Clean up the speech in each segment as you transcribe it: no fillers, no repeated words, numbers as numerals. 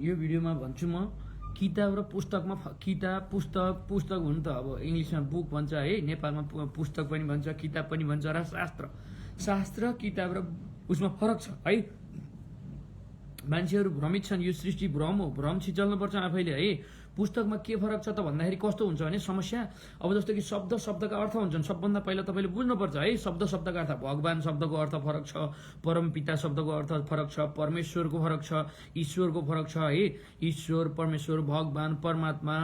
यो भिडियोमा भन्छु म किताब र पुस्तकमा किताब पुस्तक हुनु त अब इङ्ग्लिसमा बुक भन्छ है, नेपालमा पुस्तक पनि भन्छ, किताब पनि भन्छ र शास्त्र किताब र उसमा फरक छ है। मान्छेहरू भ्रमित छन्, यो सृष्टि भ्रम हो, भ्रम छिचल्नुपर्छ आफैले है। पुस्तकमा के फरक छ त भन्दाखेरि कस्तो हुन्छ भने समस्या अब जस्तो कि शब्दका अर्थ हुन्छन्। सबभन्दा पहिला तपाईँले बुझ्नुपर्छ है, शब्दका अर्थ। भगवान शब्दको अर्थ फरक छ, परमपिता शब्दको अर्थ फरक छ, परमेश्वरको फरक छ, ईश्वरको फरक छ है। ईश्वर, परमेश्वर, भगवान, परमात्मा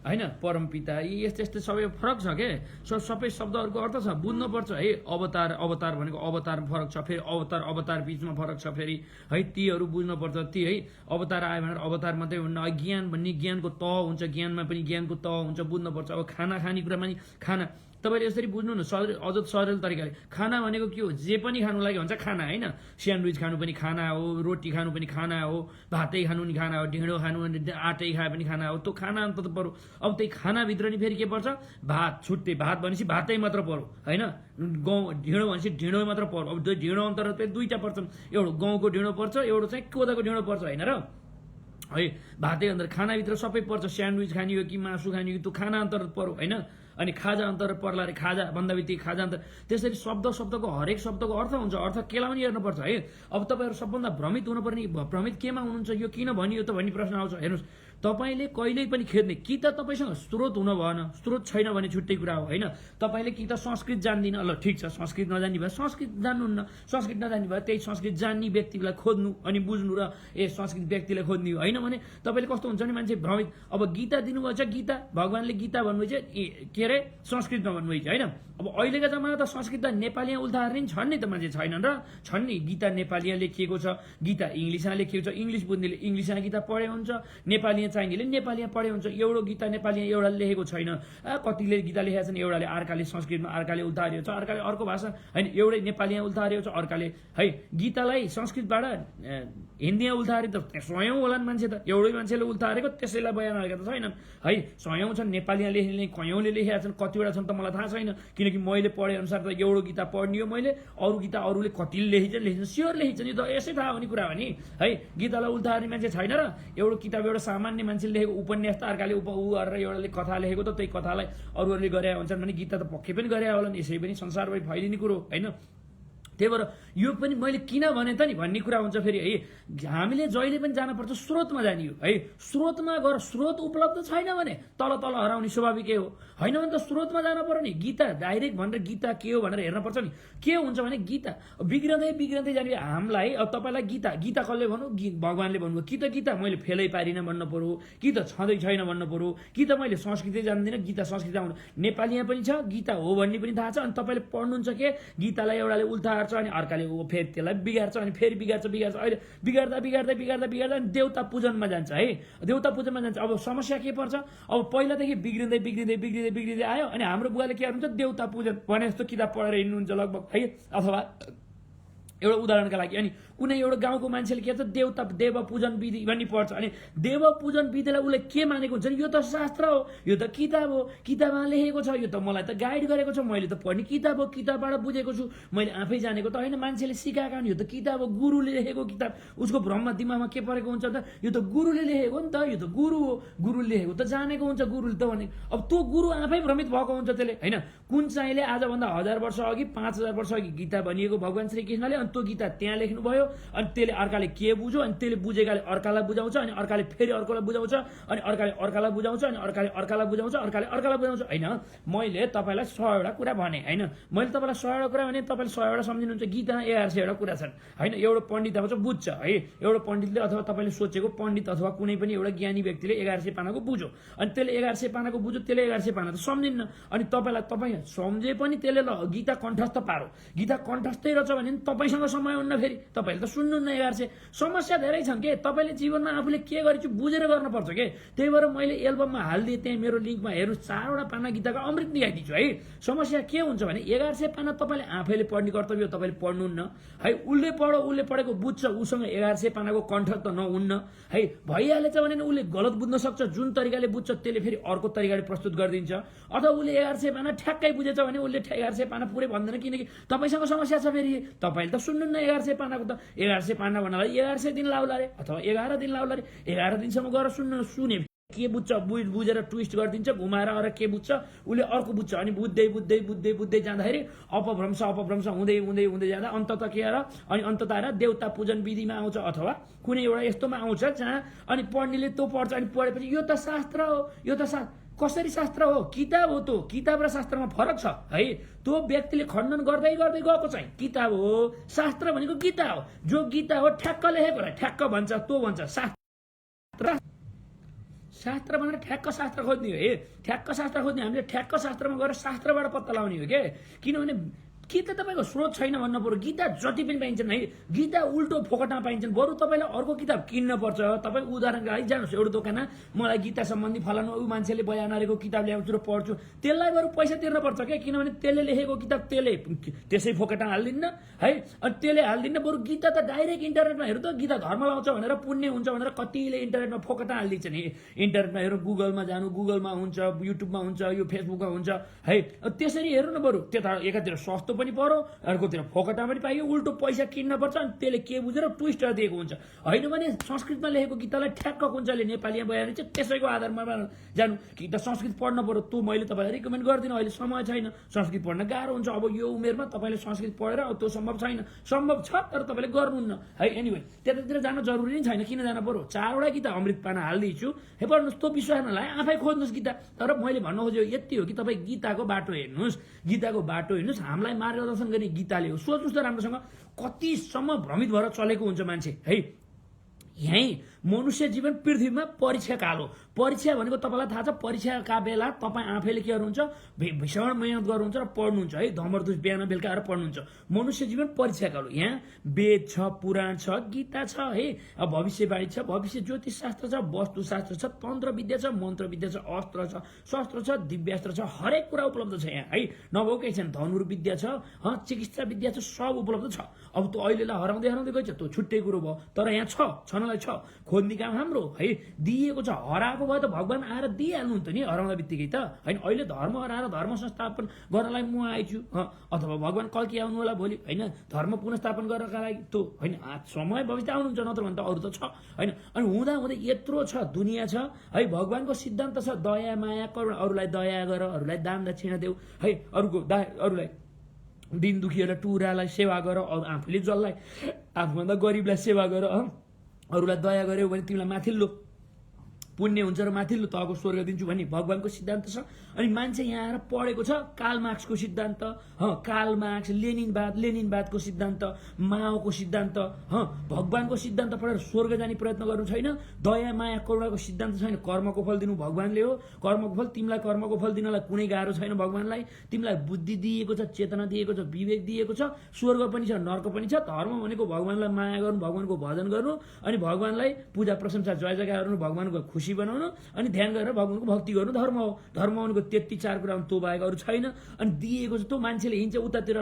होइन, परमपिता, यी यस्तै सबै फरक छ के। सबै शब्दहरूको अर्थ छ, बुझ्नुपर्छ है। अवतार भनेको अवतार फरक छ, फेरि अवतार बिचमा फरक छ फेरि है। तीहरू बुझ्नुपर्छ। ती है अवतार आयो भने अवतार मात्रै हुन्न, ज्ञान भन्ने ज्ञानको तह हुन्छ, ज्ञानमा पनि ज्ञानको तह हुन्छ, बुझ्नुपर्छ। अब खानेकुरामा नि खाना तपाईँले यसरी बुझ्नु न, अझ सरल तरिकाले। खाना भनेको के हो? जे पनि खानु लागि भन्छ खाना होइन। स्यान्डविच खानु पनि खाना हो, रोटी खानु पनि खाना हो, भातै खानु पनि खाना हो, ढिँडो खानु पनि, आटै खाए पनि खाना हो। त्यो खाना अन्त त पर्यो। अब त्यही खानाभित्र नि फेरि के पर्छ? भात छुट्टै। भात भनेपछि भातै मात्र पर्यो होइन। ढिँडो भनेपछि ढिँडो मात्र पर्यो। अब ढिँडो अन्तर दुईटा पर्छन्, एउटा गहुँको ढिँडो पर्छ, एउटा चाहिँ कोदाको ढिँडो पर्छ होइन र है। भातै अन्तर खानाभित्र सबै पर्छ। स्यान्डविच खाने हो कि मासु खाने हो, त्यो खाना अन्तर पर्यो होइन। अनि खाजा अन्तर पर्ला अरे, खाजा भन्दा बित्तिकै खाजा अन्तर। त्यसरी शब्दको हरेक शब्दको अर्थ हुन्छ, अर्थ केलाई पनि हेर्नुपर्छ है। अब तपाईँहरू सबभन्दा भ्रमित हुनुपर्ने, भ्रमित केमा हुनुहुन्छ, यो किन भनियो त भन्ने प्रश्न आउँछ। हेर्नुहोस्, तपाईँले कहिल्यै पनि खेद्ने कि त तपाईँसँग स्रोत हुन भएन, स्रोत छैन भने छुट्टै कुरा हो होइन। तपाईँले कि त संस्कृत जान्दिनँ, ल ठिक छ, संस्कृत नजान्ने भए संस्कृत जान्नुहुन्न, संस्कृत नजान्ने भए त्यही संस्कृत जान्ने व्यक्तिलाई खोज्नु अनि बुझ्नु र संस्कृत व्यक्तिलाई खोज्ने हो होइन। भने तपाईँले कस्तो हुन्छ भने मान्छे भ्रमित। अब गीता दिनुभएछ, गीता भगवान्ले गीता भन्नुभएछ के अरे संस्कृतमा भन्नुभएछ होइन। अब अहिलेका जमाना त संस्कृत नेपालीमा उल्टाएर नि छन् नि त, मान्छे छैनन् र छन् नि। गीता नेपालीमा लेखिएको छ, गीता इङ्ग्लिसमा लेखिएको छ, इङ्ग्लिस बुझ्नेले इङ्ग्लिसमा गीता पढे हुन्छ, नेपालीमा चाहिनेले नेपालीमा पढे हुन्छ। एउटा गीता नेपालीमा एउटाले लेखेको छैन। कतिले गीता लेखेका छन्, एउटाले अर्काले संस्कृतमा अर्काले उल्टाएको छ, अर्काले अर्को भाषा होइन, एउटै नेपालीमा उल्टाएको छ, अर्काले है गीतालाई संस्कृतबाट हिन्दीमा उल्टाएर त स्वयं होलान् मान्छे त। एउटै मान्छेले उल्टाएको त्यसैलाई बयान गरेका त छैनन् है। स्वयं छन् नेपालीमा लेख्ने, कयौँले लेखेका छन्, कतिवटा छन् त मलाई थाहा छैन, किनकि मैले पढे अनुसार त एउटा गीता पढ्ने हो मैले। अरू गीता अरूले कतिले लेखिन्छन् स्योर लेखिन्छन्, यो त यसै थाहा हुने कुरा हो नि है। गीतालाई उल्टाउने मान्छे छैन र एउटा किताब एउटा सामान्य मान्छेले लेखेको उपन्यास त अर्काले गरेर एउटाले कथा लेखेको त त्यही कथालाई अरूहरूले गरे हुन्छन् भने गीता त पक्कै पनि गरे होलान्। यसै पनि संसारभरि फैलिने कुरो होइन। त्यही भएर यो पनि मैले किन भने त नि भन्ने कुरा हुन्छ फेरि है। हामीले जहिले पनि जानुपर्छ स्रोतमा जाने हो है। स्रोतमा गएर स्रोत उपलब्ध छैन भने तल हराउने स्वाभाविकै हो होइन। भने त स्रोतमा जानु पर्यो नि। गीता डाइरेक्ट भनेर गीता के हो भनेर हेर्नुपर्छ नि। के हुन्छ भने गीता बिग्रँदै जाने हामीलाई। अब तपाईँलाई गीता कसले भन्नु? भगवान्ले भन्नुभयो कि त गीता मैले फेलै पारिनँ भन्नु पर्यो, कि त छँदै छैन भन्नु पर्यो, कि त मैले संस्कृतै जान्दिनँ, गीता संस्कृत आउनु। नेपालीमा पनि छ, गीता हो भन्ने पनि थाहा छ। अनि तपाईँले पढ्नुहुन्छ के गीतालाई एउटाले उल्टा अनि अर्काले फेरि त्यसलाई बिगार्छ, अनि फेरि बिगार्छ। अहिले बिगार्दा अनि देउता पूजनमा जान्छ है। देउता पूजनमा जान्छ। अब समस्या के पर्छ? अब पहिलादेखि बिग्रिँदै आयो। अनि हाम्रो बुवाले के गर्नुहुन्छ? देउता पूजन भने जस्तो किताब पढेर हिँड्नुहुन्छ लगभग है। अथवा एउटा उदाहरणका लागि अनि कुनै एउटा गाउँको मान्छेले के भन्छ? देव पूजन विधि भन्ने पढ्छ। अनि देव पूजन विधिलाई उसले के मानेको हुन्छ नि? यो त शास्त्र हो, यो त किताब हो, किताबमा लेखेको छ, यो त मलाई त गाइड गरेको छ, मैले त पढ्ने किताब हो, किताबबाट बुझेको छु, मैले आफै जानेको त होइन, मान्छेले सिकाएको नि। यो त किताब हो, गुरुले लेखेको किताब। उसको भ्रममा दिमागमा के परेको हुन्छ त? यो त गुरुले लेखेको नि त, यो त गुरु हो, गुरुले लेखेको त जानेको हुन्छ गुरुले त भने। अब त्यो गुरु आफै भ्रमित भएको हुन्छ त्यसले होइन। कुन चाहिँले आजभन्दा 1000 वर्ष अघि 5000 वर्ष अघि गीता भनिएको भगवान श्रीकृष्णले, अनि त्यो गीता त्यहाँ लेख्नुभयो। अनि त्यसले अर्काले के बुझ्यो, अनि त्यसले बुझेकाले अर्कालाई बुझाउँछ, अनि अर्काले फेरि अर्कोलाई बुझाउँछ, अनि अर्काले अर्कालाई बुझाउँछ, अनि अर्काले अर्कालाई बुझाउँछ, अर्काले अर्कालाई बुझाउँछ होइन। मैले तपाईँलाई 100वटा कुरा भने होइन। मैले तपाईँलाई 100वटा कुरा भने तपाईँले 100वटा सम्झिनुहुन्छ। गीतामा 1100वटा कुरा छन् होइन। एउटा पण्डित आउँछ बुझ्छ है। एउटा पण्डितले अथवा तपाईँले सोचेको पण्डित अथवा कुनै पनि एउटा ज्ञानी व्यक्तिले 1100 पानाको बुझ्यो। अनि त्यसले 1100 पानाको बुझ्यो, त्यसले 1100 पाना त सम्झिन्न। अनि तपाईँ सम्झे पनि त्यसले ल गीता कण्ठस्थ पारो, गीता कण्ठस्थै रहेछ भने तपाईँसँग समय हुन्न फेरि, तपाईँले त सुन्नुहुन्न 1100। समस्या धेरै छन् के। तपाईँले जीवनमा आफूले के गरेछु बुझेर गर्नुपर्छ के। त्यही भएर मैले एल्बममा हालिदिएँ, त्यहाँ मेरो लिङ्कमा हेर्नु 4वटा पाना गीताको अमृत दिइदिन्छु है। समस्या के हुन्छ भने 1100 पाना तपाईँले आफैले पढ्ने कर्तव्य तपाईँले पढ्नुहुन्न है। उसले पढेको बुझ्छ, उसँग 1100 पानाको कण्ठस्थ नहुन्न है। भइहालेछ भने उसले गलत बुझ्न सक्छ, जुन तरिकाले बुझ्छ त्यसले फेरि अर्को तरिकाले प्रस्तुत गरिदिन्छ। अथवा उसले 1100 पाना ठ्याक्कै बुझेछ भने उसले 1100 पाना पुरै भन्दैन, किनकि तपाईँसँग समस्या छ फेरि। तपाईँले त सुन्नुहुन्न 1100 पानाको त। 1100 पाण्डा भन्नलाई 1100 दिन लाउला रे अथवा 11 दिन लाउला रे 11 दिनसम्म गएर सुने के बुझ्छ बुझेर ट्विस्ट गरिदिन्छ घुमाएर अरू के बुझ्छ उसले अर्को बुझ्छ अनि बुझ्दै जाँदाखेरि अपभ्रंश हुँदै हुँदै हुँदै जाँदा अन्तत के आएर अनि अन्तत आएर देवता पूजन विधिमा आउँछ अथवा कुनै एउटा यस्तोमा आउँछ जहाँ अनि पढ्नेले त्यो पढ्छ अनि पढेपछि यो त शास्त्र हो यो त कसरी शास्त्र हो किताब हो त्यो किताब र शास्त्रमा फरक छ है त्यो व्यक्तिले खण्डन गर्दै गएको चाहिँ किताब हो शास्त्र भनेको गीता हो जो गीता हो ठ्याक्क लेखेकोलाई ठ्याक्क भन्छ त्यो भन्छ शास्त्र भनेर ठ्याक्क शास्त्र खोज्ने हो ठ्याक्क शास्त्र खोज्ने हामीले ठ्याक्क शास्त्रमा गएर शास्त्रबाट पत्ता लगाउने हो के किनभने के त तपाईँको स्रोत छैन भन्नु पर्यो गीता जति पनि पाइन्छन् है गीता उल्टो फोकटमा पाइन्छन् बरु तपाईँलाई अर्को किताब किन्न पर्छ तपाईँ उदाहरणको लागि जानुहोस् एउटा दोकानमा मलाई गीता सम्बन्धी फलानु ऊ मान्छेले बयान गरेको किताब ल्याउँछु र पढ्छु त्यसलाई बरु पैसा तिर्न पर्छ क्या किनभने त्यसले लेखेको किताब त्यसै फोकटमा हालिदिन्न है अनि त्यसले हालिदिन्न बरु गीता त डाइरेक्ट इन्टरनेटमा हेर्नु त गीता धर्म लाउँछ भनेर पुण्य हुन्छ भनेर कतिले इन्टरनेटमा फोकटमा हालिदिन्छ नि इन्टरनेटमा हेर्नु गुगलमा जानु गुगलमा हुन्छ युट्युबमा हुन्छ यो फेसबुकमा हुन्छ है त्यसरी हेर्नु न बरु त्यता एकातिर सस्तो पनि पर्यो अर्कोतिर फोकटमा पनि पाइयो उल्टो पैसा किन्न पर्छ अनि त्यसले के बुझेर ट्विस्टर दिएको हुन्छ होइन भने संस्कृतमा लेखेको गीतालाई ठ्याक्क कुनचाले नेपालीमा बयान चाहिँ त्यसैको आधारमा जानु कि त संस्कृत पढ्न पर्यो त्यो मैले तपाईँलाई रिकमेन्ड गर्दिनँ अहिले समय छैन संस्कृत पढ्न गाह्रो हुन्छ अब यो उमेरमा तपाईँले संस्कृत पढेर त्यो सम्भव छैन सम्भव छ तर तपाईँले गर्नुहुन्न है एनिवे त्यतातिर जान जरुरी नै छैन किन जान पर्यो 4वटा गीता अमृत पाना हालिदिन्छु हे पढ्नुहोस् त्यो विश्वास नलाए आफै खोज्नुहोस् गीता तर मैले भन्न खोजेको यति हो कि तपाईँ गीताको बाटो हेर्नुहोस् हामीलाई मार्गदर्शन गर्ने गीताले हो सोच्नुहोस् त राम्रोसँग कतिसम्म भ्रमित भएर चलेको हुन्छ मान्छे है यहीँ मनुष्य जीवन पृथ्वीमा परीक्षा काल हो परीक्षा भनेको तपाईँलाई थाहा छ परीक्षाका बेला तपाईँ आफैले के गर्नुहुन्छ भीषण मेहनत गर्नुहुन्छ र पढ्नुहुन्छ है धमरदुस बिहान बेलुका आएर पढ्नुहुन्छ मनुष्य जीवन परीक्षा काल हो यहाँ वेद छ पुराण छ गीता छ है अब भविष्यवाणी छ भविष्य ज्योतिष शास्त्र छ वस्तुशास्त्र छ तन्त्र विद्या छ मन्त्र विद्या छ अस्त्र छ शस्त्र छ दिव्यास्त्र छ हरेक कुरा उपलब्ध छ यहाँ है नभएको केही छैन धनुर्विद्या छ चिकित्सा विद्या छ सब उपलब्ध छ अब त्यो अहिलेलाई हराउँदै गएछ त्यो छुट्टै कुरो भयो तर यहाँ छनलाई छ खोज्ने काम हाम्रो है दिएको छ हराएको भए त भगवान आएर दिइहाल्नुहुन्छ नि हराउँदा बित्तिकै त होइन अहिले धर्म हराएर धर्म संस्थापन गर्नलाई म आइछु अथवा भगवान कल्की आउनु होला भोलि होइन धर्म पुनस्थापन गर्नका लागि त्यो होइन समय भविष्य आउनुहुन्छ नत्र भने त अरू त छ होइन अनि हुँदा यत्रो छ दुनियाँ छ है भगवानको सिद्धान्त छ दया माया करुणा अरूलाई दया गर अरूलाई दान दक्षिणा देऊ है अरूलाई दिन दुखीहरूलाई टुरालाई सेवा गर आफूले जसलाई आफूभन्दा गरिबलाई सेवा गर अरूलाई दया गर्यो भने तिमीलाई माथिल्लो पुण्य हुन्छ र माथिल्लो तहको स्वर्ग दिन्छु भन्ने भगवानको सिद्धान्त छ अनि मान्छे यहाँ आएर पढेको छ कार्ल मार्क्सको सिद्धान्त कार्ल मार्क्स लेनिनवादको सिद्धान्त माओको सिद्धान्त भगवानको सिद्धान्त पढेर स्वर्ग जाने प्रयत्न गर्नु छैन दया माया करुणाको सिद्धान्त छैन कर्मको फल दिनु भगवानले हो कर्मको फल तिमीलाई कर्मको फल दिनलाई कुनै गाह्रो छैन भगवानलाई तिमीलाई बुद्धि दिएको छ चेतना दिएको छ विवेक दिएको छ स्वर्ग पनि छ नर्क पनि छ धर्म भनेको भगवानलाई माया गर्नु भगवानको भजन गर्नु अनि भगवानलाई पूजा प्रशंसा जय जयकार गर्नु भगवानको खुसी बनाउनु अनि ध्यान गरेर भगवानको भक्ति गर्नु धर्म हो धर्म भनेको त्यति 4 कुरा त्यो बाहेक अरू छैन अनि दिएको छ त्यो मान्छेले हिँड्छ उतातिर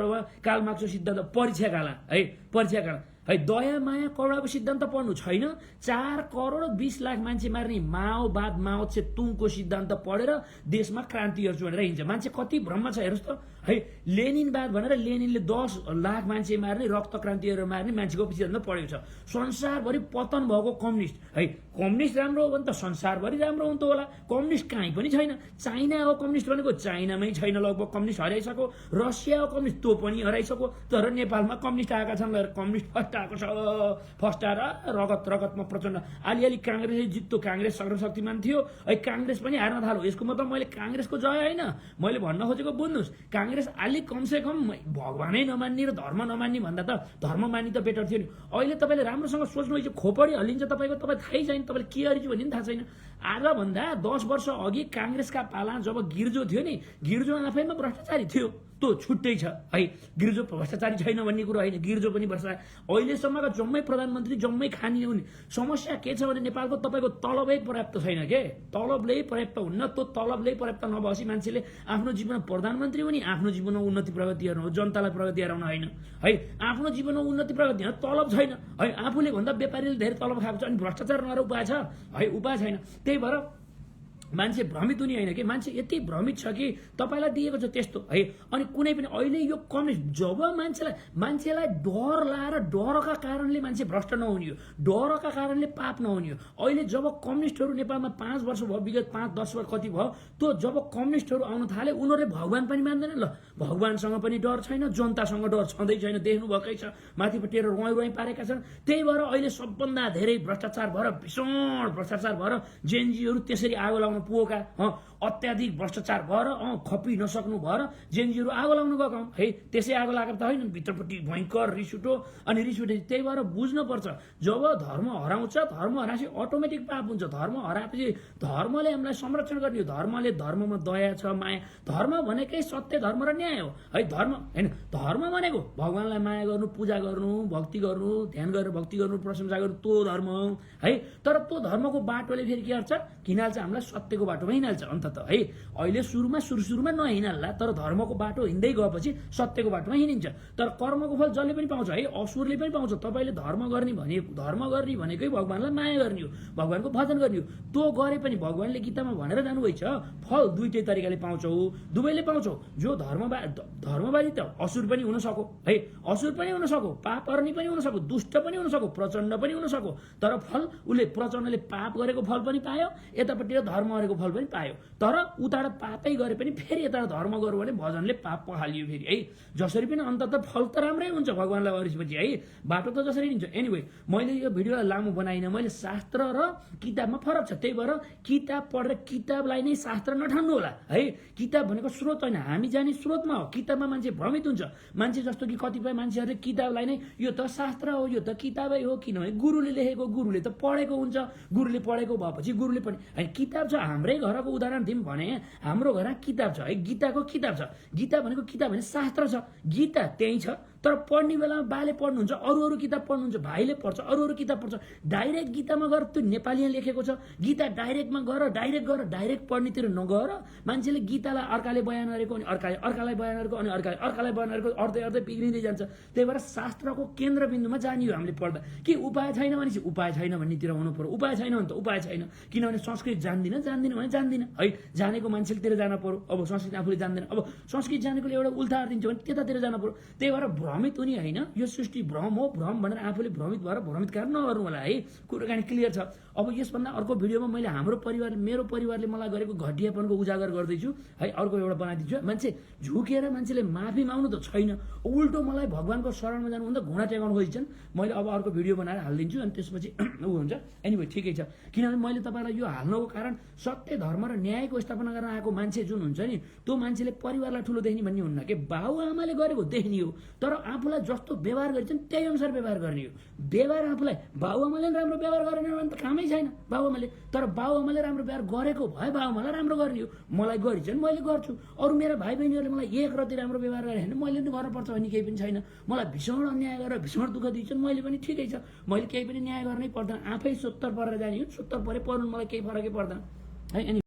काल मार्क्सको सिद्धान्त परीक्षा काला है दया माया करुणाको सिद्धान्त पढ्नु छैन 4 करोड 20 लाख मान्छे मार्ने माओवाद माओ त्से तुङको सिद्धान्त पढेर देशमा क्रान्ति गर्छु भनेर हिँड्छ मान्छे कति भ्रममा छ हेर्नुहोस् त है लेनिनवाद भनेर लेनिनले 10 लाख मान्छे मार्ने रक्त क्रान्तिहरू मार्ने मान्छेको सिद्धान्त पढेको छ संसारभरि पतन भएको कम्युनिस्ट है कम्युनिस्ट राम्रो हो भने त संसारभरि राम्रो हुन्छ होला कम्युनिस्ट कहीँ पनि छैन चाइना हो कम्युनिस्ट भनेको चाइनामै छैन लगभग कम्युनिस्ट हराइसक्यो रसिया हो कम्युनिस्ट त्यो पनि हराइसक्यो तर नेपालमा कम्युनिस्ट आएका छन् कम्युनिस्ट फर्स्ट आएर रगतमा प्रचण्ड अलिअलि काङ्ग्रेसले जित्तो काङ्ग्रेस सर्वशक्तिमान थियो है काङ्ग्रेस पनि हार्न थाल्यो यसको मतलब मैले काङ्ग्रेसको जय होइन मैले भन्न खोजेको बुझ्नुहोस् काङ्ग्रेस अलिक कमसेकम भगवानै नमान्ने र धर्म नमान्ने भन्दा त धर्म मान्ने त बेटर थियो नि अहिले तपाईँले राम्रोसँग सोच्नु खोपडी हल्लिन्छ तपाईँको तपाईँ थाहै छैन तपाईँले के गरिन्छ भन्ने पनि थाहा छैन आजभन्दा 10 वर्ष अघि काङ्ग्रेसका पाला जब गिर्जो थियो नि गिर्जो आफैमा भ्रष्टाचारी थियो त्यो छुट्टै छ है गिर्जो भ्रष्टाचारी छैन भन्ने कुरो होइन गिर्जो पनि भ्रष्टाचार अहिलेसम्मका जम्मै प्रधानमन्त्री जम्मै खाने हुने समस्या के छ भने नेपालको तपाईँको तलबै पर्याप्त छैन के तलबले पर्याप्त हुन्न त्यो तलबले पर्याप्त नभएपछि मान्छेले आफ्नो जीवनमा प्रधानमन्त्री पनि आफ्नो जीवनमा उन्नति प्रगति गर्नु हो जनतालाई प्रगति गराउन होइन है आफ्नो जीवनमा उन्नति प्रगति होइन तलब छैन है आफूले भन्दा व्यापारीले धेरै तलब खाएको छ अनि भ्रष्टाचार नर उपाय छ है उपाय छैन त्यही भएर मान्छे भ्रमित हुने होइन कि मान्छे यति भ्रमित छ कि तपाईँलाई दिएको छ त्यस्तो है। अनि कुनै पनि अहिले यो कम्युनिस्ट जब मान्छेलाई डर लाएर डरका कारणले मान्छे भ्रष्ट नहुने हो, डरका कारणले पाप नहुने हो। अहिले जब कम्युनिस्टहरू नेपालमा 5 वर्ष भयो, विगत 5-10 वर्ष कति भयो, त्यो जब कम्युनिस्टहरू आउन थाले उनीहरूले भगवान पनि मान्दैन। ल भगवानसँग पनि डर छैन, जनतासँग डर छँदै छैन, देख्नु भएकै छ, माथिपट्टि रुवाई पारेका छन्। त्यही भएर अहिले सबभन्दा धेरै भ्रष्टाचार भएर भीषण भ्रष्टाचार भएर जेएनजीहरू त्यसरी आगो लाउन पुगेका, अत्याधिक भ्रष्टाचार भएर खपी नसक्नु भएर जेएनजीहरू आगो लाउनु गएको है। त्यसै आगो लागेको त होइन, भित्रपट्टि भयङ्कर रिस उठ्यो। अनि रिस उठे त्यही भएर बुझ्नुपर्छ, जब धर्म हराउँछ, धर्म हराएपछि अटोमेटिक पाप हुन्छ। धर्म हराएपछि धर्मले हामीलाई संरक्षण गर्ने हो। धर्मले धर्ममा दया छ, माया। धर्म भनेकै सत्य, धर्म र न्याय हो है। धर्म होइन, धर्म भनेको भगवानलाई माया गर्नु, पूजा गर्नु, भक्ति गर्नु, ध्यान गरेर भक्ति गर्नु, प्रशंसा गर्नु, त्यो धर्म हो है। तर त्यो धर्मको बाटोले फेरि के गर्छ, हिँडाल्छ हामीलाई सत्यको बाटोमा हिँडाल्छ अन्तत है। अहिले सुरुमा नहिँडाल्ला, तर धर्मको बाटो हिँड्दै गएपछि सत्यको बाटोमा हिँडिन्छ। तर कर्मको फल जसले पनि पाउँछ है, असुरले पनि पाउँछ। तपाईँले धर्म गर्ने भनेकै भगवानलाई माया गर्ने हो, भगवानको भजन गर्ने हो। त्यो गरे पनि भगवानले गीतामा भनेर जानुभएको छ, फल दुईटै तरिकाले पाउँछौ, दुवैले पाउँछौ। जो धर्मवादी त असुर पनि हुन सको है, असुर पनि हुन सको, पापर्नी पनि हुन सको, दुष्ट पनि हुन सको, प्रचण्ड पनि हुन सको। तर फल उसले प्रचण्डले पाप गरेको फल पनि पायो, यतापट्टि धर्म गरेको फल पनि पायो। तर उताबाट पापै गरे पनि फेरि यता धर्म गर्यो भने भजनले पाप पहालियो फेरि है। जसरी पनि अन्तत फल त राम्रै हुन्छ भगवानलाई गरेपछि है, बाटो त जसरी हुन्छ। एनिवे मैले यो भिडियोलाई लामो बनाइनँ, मैले शास्त्र र किताबमा फरक छ, त्यही भएर किताब पढेर किताबलाई नै शास्त्र नठान्नु होला है। किताब भनेको स्रोत होइन, हामी जाने स्रोतमा हो। किताबमा मान्छे भ्रमित हुन्छ, मान्छे जस्तो कि कतिपय मान्छेहरूले किताबलाई नै यो त शास्त्र हो, यो त किताबै हो, किनभने गुरुले लेखेको, गुरुले त पढेको हुन्छ, गुरुले पढेको भएपछि गुरुले पनि होइन। किताब छ, हाम्रै घरको उदाहरण दिउँ भने हाम्रो घरमा किताब छ है, गीताको किताब छ। गीता भनेको किताब भने शास्त्र छ, गीता त्यही छ। तर पढ्ने बेलामा बाले पढ्नुहुन्छ, अरू किताब पढ्नुहुन्छ, भाइले पढ्छ, अरू किताब पढ्छ। डाइरेक्ट गीतामा गएर त्यो नेपालीमा लेखेको छ, गीता डाइरेक्टमा गएर डाइरेक्ट पढ्नेतिर नगएर मान्छेले गीतालाई अर्काले बयान गरेको, अनि अर्कालाई बयान गरेको, अनि अर्कालाई बयान गरेको, अर्दै बिग्रिँदै जान्छ। त्यही भएर शास्त्रको केन्द्रबिन्दुमा जानियो हामीले पढ्दा। कि उपाय छैन भनेपछि उपाय छैन भन्नेतिर हुनु पर्यो, उपाय छैन भने त उपाय छैन। किनभने संस्कृत जान्दिनँ भने जान्दिनँ है, जानेको मान्छेतिर जान पर्यो। अब संस्कृत आफूले जान्दैन, अब संस्कृत जानेकोले एउटा उल्टा दिन्छ भने त्यतातिर जान पर्यो। त्यही भएर भ्रमित हुने होइन, यो सृष्टि भ्रम हो, भ्रम भनेर आफूले भ्रमित भएर भ्रमित कारण नगर्नु होला है। कुराकानी क्लियर छ। अब यसभन्दा अर्को भिडियोमा मैले मेरो परिवारले मलाई गरेको घटियापनको उजागर गर्दैछु है। अर्को एउटा बनाइदिन्छु, मान्छे झुकेर मान्छेले माफी माग्नु त छैन, उल्टो मलाई भगवानको शरणमा जानुभन्दा घुँडा टेकाउनु खोजिन्छन्। मैले अब अर्को भिडियो बनाएर हालिदिन्छु, अनि त्यसपछि ऊ हुन्छ। एनिवे ठिकै छ, किनभने मैले तपाईँलाई यो हाल्नुको कारण सत्य, धर्म र न्यायको स्थापना गर्न आएको मान्छे जुन हुन्छ नि, त्यो मान्छेले परिवारलाई ठुलो देख्ने भन्ने हुन्न कि बाबुआमाले गरेको देख्ने हो। तर आफूलाई जस्तो व्यवहार गरिन्छन् त्यही अनुसार व्यवहार गर्ने हो। व्यवहार आफूलाई बाबुआमाले राम्रो व्यवहार गरेन भने त कामै छैन बाबुआमाले। तर बाबुआमाले राम्रो व्यवहार गरेको भए बाबुआमालाई राम्रो गर्ने हो। मलाई गरिन्छन्, मैले गर्छु। अरू मेरा भाइ बहिनीहरूले मलाई एक रति राम्रो व्यवहार गरे भने मैले पनि गर्नुपर्छ भन्ने केही पनि छैन। मलाई भीषण अन्याय गरेर भीषण दुःख दिन्छन्, मैले पनि ठिकै छ, मैले केही पनि न्याय गर्नै पर्दैन। आफै 70 परेर जाने हो, 70 परे पर्नु मलाई केही फरकै पर्दैन है।